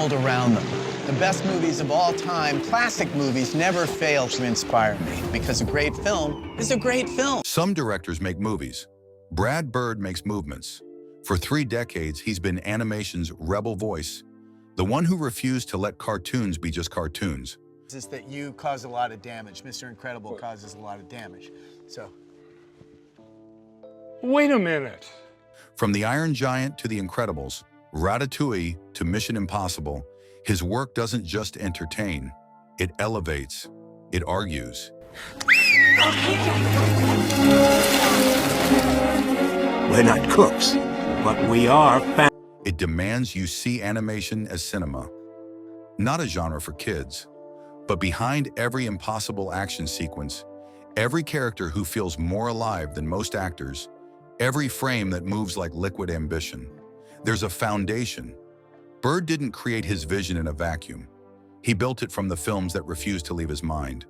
world around them. The best movies of all time, classic movies, never fail to inspire me because a great film is a great film. Some directors make movies. Brad Bird makes movements. For 3 decades, he's been animation's rebel voice, the one who refused to let cartoons be just cartoons. Is that you cause a lot of damage. Mr. Incredible causes a lot of damage. So. Wait a minute. From The Iron Giant to The Incredibles, Ratatouille to Mission Impossible, his work doesn't just entertain, it elevates, it argues. We're not cooks, but we are fans. It demands you see animation as cinema, not a genre for kids. But behind every impossible action sequence, every character who feels more alive than most actors, every frame that moves like liquid ambition, there's a foundation. Bird didn't create his vision in a vacuum. He built it from the films that refused to leave his mind,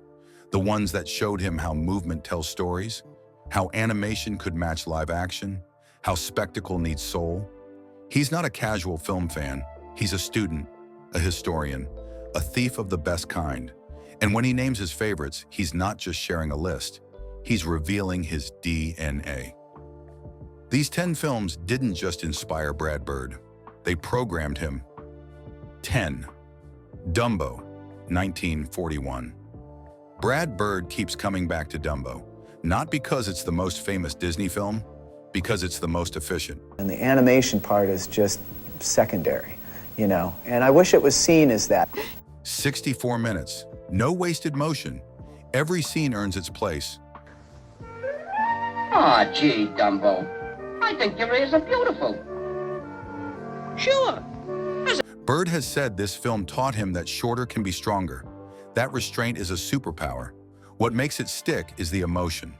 the ones that showed him how movement tells stories, how animation could match live action, how spectacle needs soul. He's not a casual film fan. He's a student, a historian, a thief of the best kind. And when he names his favorites, he's not just sharing a list. He's revealing his DNA. These 10 films didn't just inspire Brad Bird. They programmed him. 10. Dumbo, 1941. Brad Bird keeps coming back to Dumbo, not because it's the most famous Disney film, because it's the most efficient. And the animation part is just secondary, you know, and I wish it was seen as that. 64 minutes, no wasted motion. Every scene earns its place. Aw, gee, Dumbo. I think your ears are beautiful. Sure. Bird has said this film taught him that shorter can be stronger. That restraint is a superpower. What makes it stick is the emotion.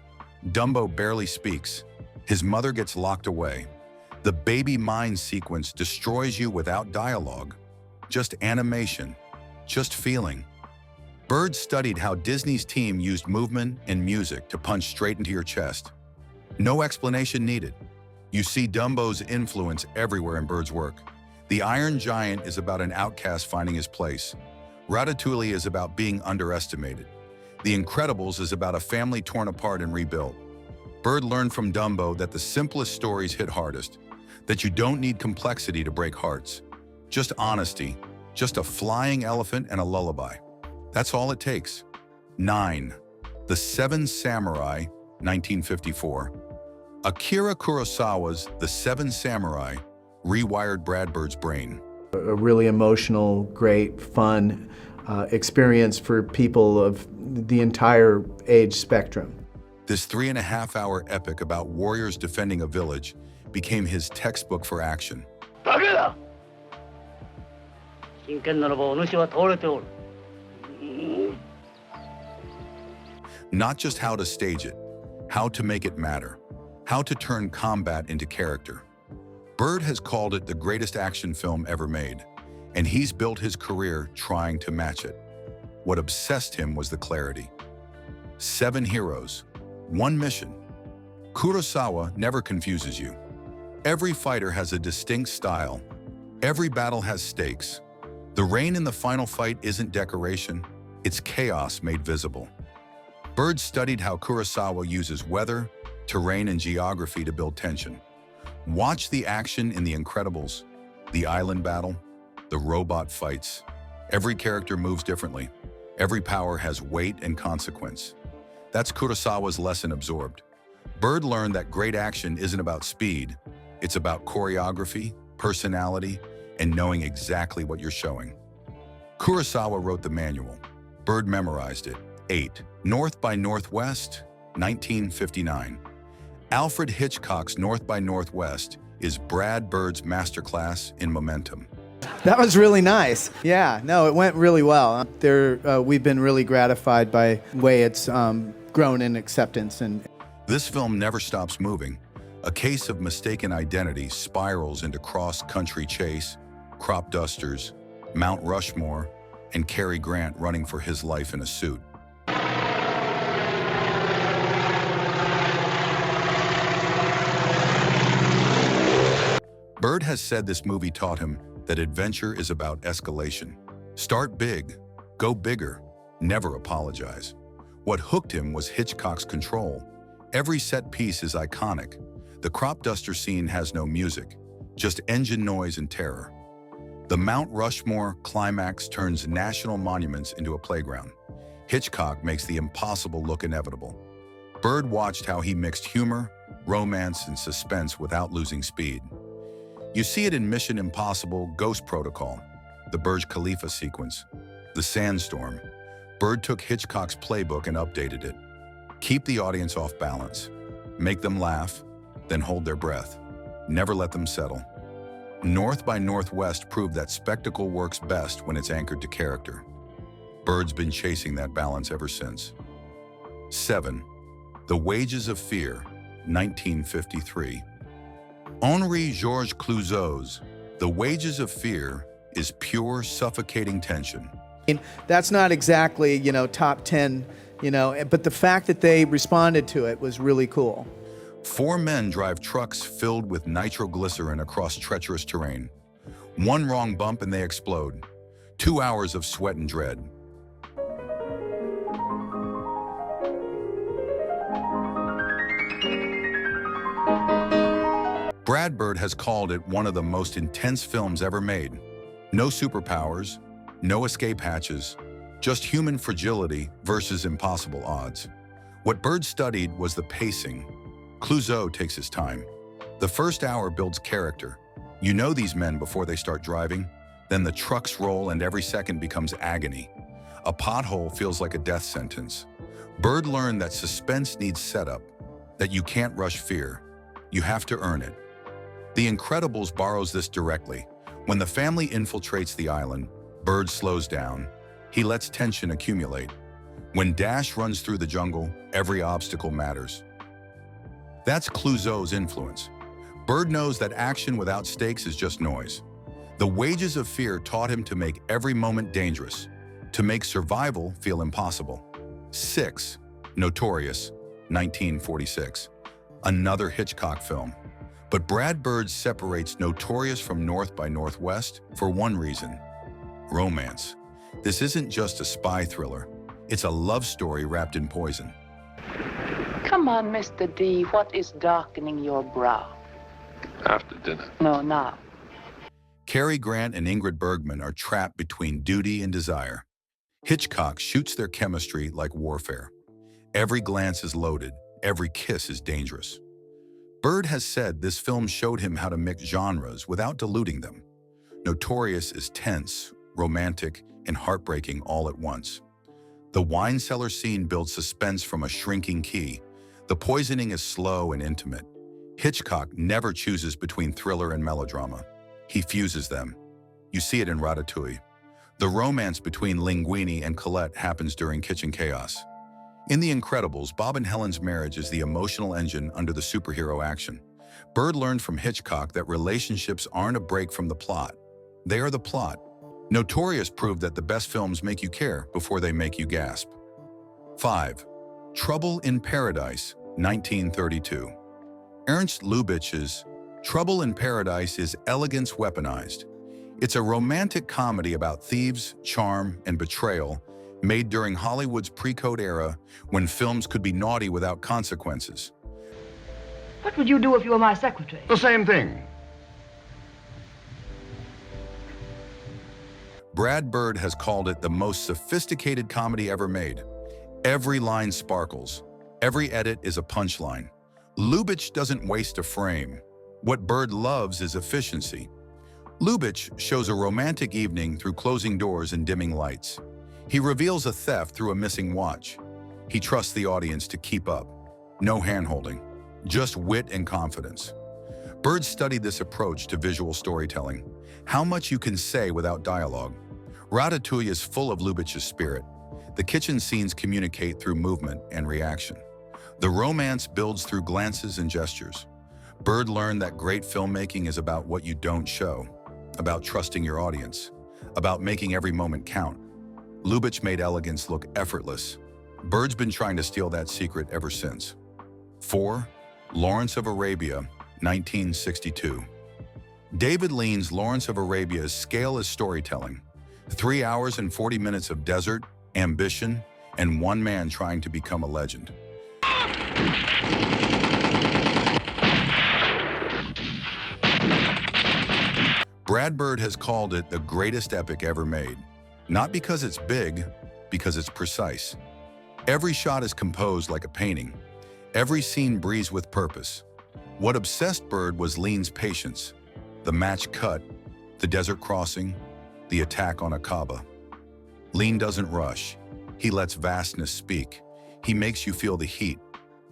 Dumbo barely speaks. His mother gets locked away. The baby mind sequence destroys you without dialogue. Just animation. Just feeling. Bird studied how Disney's team used movement and music to punch straight into your chest. No explanation needed. You see Dumbo's influence everywhere in Bird's work. The Iron Giant is about an outcast finding his place. Ratatouille is about being underestimated. The Incredibles is about a family torn apart and rebuilt. Bird learned from Dumbo that the simplest stories hit hardest, that you don't need complexity to break hearts. Just honesty, just a flying elephant and a lullaby. That's all it takes. 9. The Seven Samurai, 1954. Akira Kurosawa's The Seven Samurai rewired Brad Bird's brain. A really emotional, great, fun experience for people of the entire age spectrum. This 3.5-hour epic about warriors defending a village became his textbook for action. Not just how to stage it, how to make it matter, how to turn combat into character. Bird has called it the greatest action film ever made, and he's built his career trying to match it. What obsessed him was the clarity. 7 heroes, 1 mission. Kurosawa never confuses you. Every fighter has a distinct style. Every battle has stakes. The rain in the final fight isn't decoration, it's chaos made visible. Bird studied how Kurosawa uses weather, terrain, and geography to build tension. Watch the action in The Incredibles, the island battle, the robot fights. Every character moves differently. Every power has weight and consequence. That's Kurosawa's lesson absorbed. Bird learned that great action isn't about speed. It's about choreography, personality, and knowing exactly what you're showing. Kurosawa wrote the manual. Bird memorized it. 8. North by Northwest, 1959. Alfred Hitchcock's North by Northwest is Brad Bird's masterclass in momentum. That was really nice. Yeah, no, it went really well. We've been really gratified by the way it's grown in acceptance. And This film never stops moving. A case of mistaken identity spirals into cross-country chase, crop dusters, Mount Rushmore, and Cary Grant running for his life in a suit. Bird has said this movie taught him that adventure is about escalation. Start big, go bigger, never apologize. What hooked him was Hitchcock's control. Every set piece is iconic. The crop duster scene has no music, just engine noise and terror. The Mount Rushmore climax turns national monuments into a playground. Hitchcock makes the impossible look inevitable. Bird watched how he mixed humor, romance, and suspense without losing speed. You see it in Mission Impossible: Ghost Protocol, the Burj Khalifa sequence, the sandstorm. Bird took Hitchcock's playbook and updated it. Keep the audience off balance. Make them laugh, then hold their breath. Never let them settle. North by Northwest proved that spectacle works best when it's anchored to character. Bird's been chasing that balance ever since. 7. The Wages of Fear, 1953. Henri-Georges Clouzot's The Wages of Fear is pure, suffocating tension. That's not exactly, top 10, but the fact that they responded to it was really cool. 4 men drive trucks filled with nitroglycerin across treacherous terrain. One wrong bump and they explode. 2 hours of sweat and dread. Brad Bird has called it one of the most intense films ever made. No superpowers, no escape hatches, just human fragility versus impossible odds. What Bird studied was the pacing. Clouzot takes his time. The first hour builds character. You know these men before they start driving. Then the trucks roll and every second becomes agony. A pothole feels like a death sentence. Bird learned that suspense needs setup, that you can't rush fear. You have to earn it. The Incredibles borrows this directly. When the family infiltrates the island, Bird slows down. He lets tension accumulate. When Dash runs through the jungle, every obstacle matters. That's Clouzot's influence. Bird knows that action without stakes is just noise. The Wages of Fear taught him to make every moment dangerous, to make survival feel impossible. 6. Notorious, 1946. Another Hitchcock film. But Brad Bird separates Notorious from North by Northwest for one reason: romance. This isn't just a spy thriller. It's a love story wrapped in poison. Come on, Mr. D. What is darkening your brow? After dinner. No, now. Cary Grant and Ingrid Bergman are trapped between duty and desire. Hitchcock shoots their chemistry like warfare. Every glance is loaded. Every kiss is dangerous. Bird has said this film showed him how to mix genres without diluting them. Notorious is tense, romantic, and heartbreaking all at once. The wine cellar scene builds suspense from a shrinking key. The poisoning is slow and intimate. Hitchcock never chooses between thriller and melodrama. He fuses them. You see it in Ratatouille. The romance between Linguini and Colette happens during kitchen chaos. In The Incredibles, Bob and Helen's marriage is the emotional engine under the superhero action. Bird learned from Hitchcock that relationships aren't a break from the plot. They are the plot. Notorious proved that the best films make you care before they make you gasp. 5. Trouble in Paradise, 1932. Ernst Lubitsch's Trouble in Paradise is elegance weaponized. It's a romantic comedy about thieves, charm, and betrayal, made during Hollywood's pre-code era when films could be naughty without consequences. What would you do if you were my secretary? The same thing. Brad Bird has called it the most sophisticated comedy ever made. Every line sparkles. Every edit is a punchline. Lubitsch doesn't waste a frame. What Bird loves is efficiency. Lubitsch shows a romantic evening through closing doors and dimming lights. He reveals a theft through a missing watch. He trusts the audience to keep up. No hand-holding, just wit and confidence. Bird studied this approach to visual storytelling. How much you can say without dialogue. Ratatouille is full of Lubitsch's spirit. The kitchen scenes communicate through movement and reaction. The romance builds through glances and gestures. Bird learned that great filmmaking is about what you don't show, about trusting your audience, about making every moment count. Lubitsch made elegance look effortless. Bird's been trying to steal that secret ever since. 4. Lawrence of Arabia, 1962. David Lean's Lawrence of Arabia's scale is storytelling. 3 hours and 40 minutes of desert, ambition, and one man trying to become a legend. Brad Bird has called it the greatest epic ever made. Not because it's big, because it's precise. Every shot is composed like a painting. Every scene breathes with purpose. What obsessed Bird was Lean's patience. The match cut, the desert crossing, the attack on Aqaba. Lean doesn't rush. He lets vastness speak. He makes you feel the heat,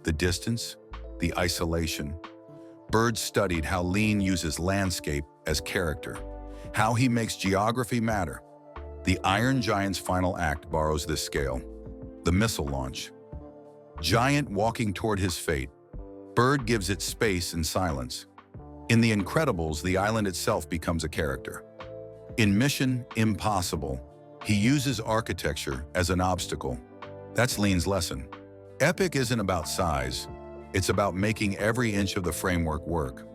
the distance, the isolation. Bird studied how Lean uses landscape as character, how he makes geography matter. The Iron Giant's final act borrows this scale. The missile launch. Giant walking toward his fate. Bird gives it space and silence. In The Incredibles, the island itself becomes a character. In Mission Impossible, he uses architecture as an obstacle. That's Lean's lesson. Epic isn't about size. It's about making every inch of the framework work.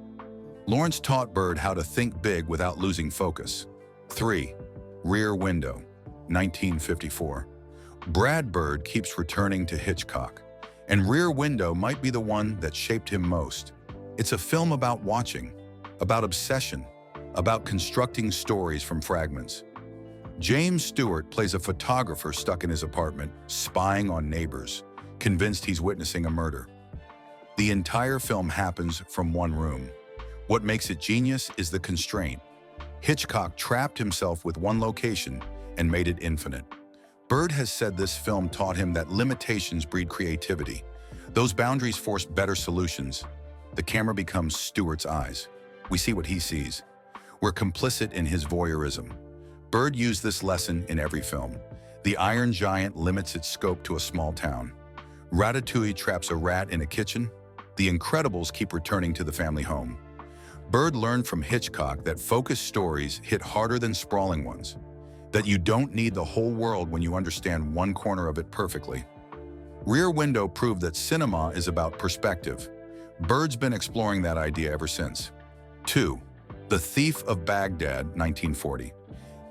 Lawrence taught Bird how to think big without losing focus. 3. Rear Window, 1954. Brad Bird keeps returning to Hitchcock, and Rear Window might be the one that shaped him most. It's a film about watching, about obsession, about constructing stories from fragments. James Stewart plays a photographer stuck in his apartment, spying on neighbors, convinced he's witnessing a murder. The entire film happens from one room. What makes it genius is the constraint. Hitchcock trapped himself with one location and made it infinite. Bird has said this film taught him that limitations breed creativity. Those boundaries force better solutions. The camera becomes Stewart's eyes. We see what he sees. We're complicit in his voyeurism. Bird used this lesson in every film. The Iron Giant limits its scope to a small town. Ratatouille traps a rat in a kitchen. The Incredibles keep returning to the family home. Bird learned from Hitchcock that focused stories hit harder than sprawling ones, that you don't need the whole world when you understand one corner of it perfectly. Rear Window proved that cinema is about perspective. Bird's been exploring that idea ever since. 2. The Thief of Bagdad, 1940.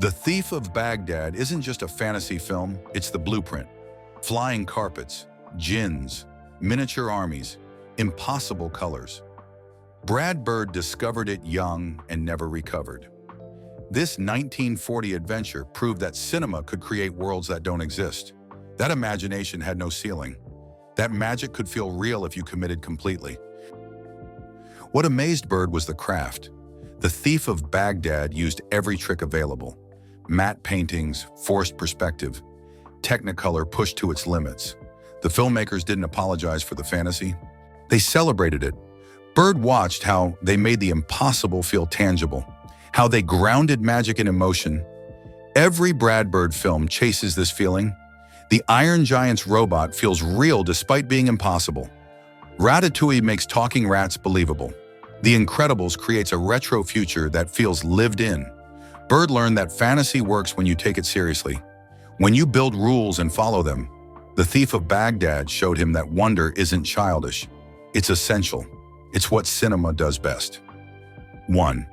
The Thief of Bagdad isn't just a fantasy film, it's the blueprint. Flying carpets, djinns, miniature armies, impossible colors. Brad Bird discovered it young and never recovered. This 1940 adventure proved that cinema could create worlds that don't exist. That imagination had no ceiling. That magic could feel real if you committed completely. What amazed Bird was the craft. The Thief of Bagdad used every trick available. Matte paintings, forced perspective, Technicolor pushed to its limits. The filmmakers didn't apologize for the fantasy. They celebrated it. Bird watched how they made the impossible feel tangible, how they grounded magic in emotion. Every Brad Bird film chases this feeling. The Iron Giant's robot feels real despite being impossible. Ratatouille makes talking rats believable. The Incredibles creates a retro future that feels lived in. Bird learned that fantasy works when you take it seriously, when you build rules and follow them. The Thief of Baghdad showed him that wonder isn't childish. It's essential. It's what cinema does best. 1.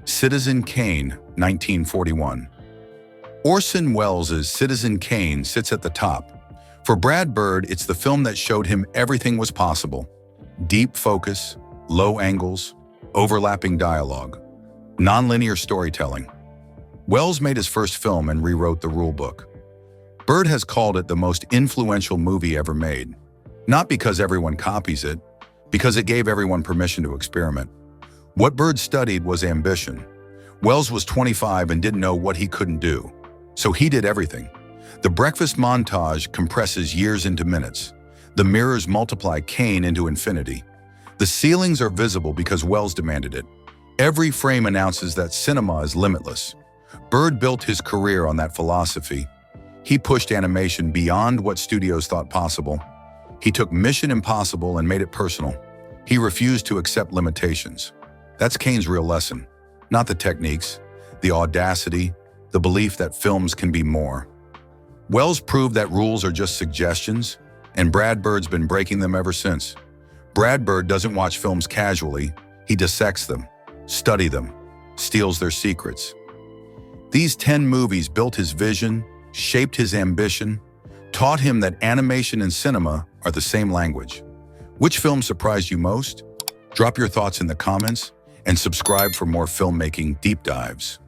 Citizen Kane, 1941. Orson Welles' Citizen Kane sits at the top. For Brad Bird, it's the film that showed him everything was possible. Deep focus, low angles, overlapping dialogue, nonlinear storytelling. Welles made his first film and rewrote the rulebook. Bird has called it the most influential movie ever made. Not because everyone copies it, because it gave everyone permission to experiment. What Bird studied was ambition. Welles was 25 and didn't know what he couldn't do, so he did everything. The breakfast montage compresses years into minutes. The mirrors multiply Kane into infinity. The ceilings are visible because Welles demanded it. Every frame announces that cinema is limitless. Bird built his career on that philosophy. He pushed animation beyond what studios thought possible. He took Mission Impossible and made it personal. He refused to accept limitations. That's Kane's real lesson. Not the techniques, the audacity, the belief that films can be more. Welles proved that rules are just suggestions, and Brad Bird's been breaking them ever since. Brad Bird doesn't watch films casually. He dissects them, study them, steals their secrets. These 10 movies built his vision, shaped his ambition, taught him that animation and cinema are the same language. Which film surprised you most? Drop your thoughts in the comments and subscribe for more filmmaking deep dives.